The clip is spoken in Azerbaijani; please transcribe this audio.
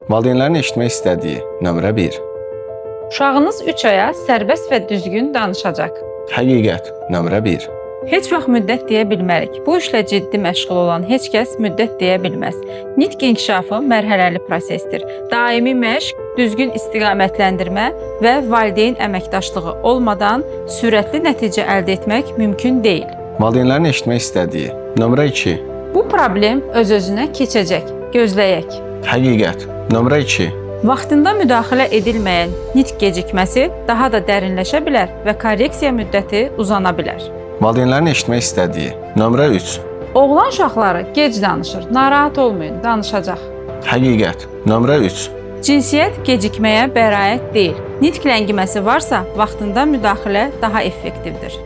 Valideynlərin eşitmək istədiyi nömrə 1. Uşağınız 3 aya sərbəst və düzgün danışacaq. Həqiqət nömrə 1. Heç vaxt müddət deyə bilmərik. Bu işlə ciddi məşğul olan heç kəs müddət deyə bilməz. Nitq inkişafı mərhələli prosesdir. Daimi məşq, düzgün istiqamətləndirmə və valideyn əməkdaşlığı olmadan sürətli nəticə əldə etmək mümkün deyil. Valideynlərin eşitmək istədiyi nömrə 2. Bu problem öz-özünə keçəcək. Gözləyək. Həqiqət nömrə 2. Vaxtında müdaxilə edilməyən nitq gecikməsi daha da dərinləşə bilər və korreksiya müddəti uzana bilər. Valideynlərin eşitmək istədiyi nömrə 3. Oğlan uşaqları gec danışır. Narahat olmayın, danışacaq. Həqiqət nömrə 3. Cinsiyyət gecikməyə bəraət deyil. Nitq ləngiməsi varsa, vaxtında müdaxilə daha effektivdir.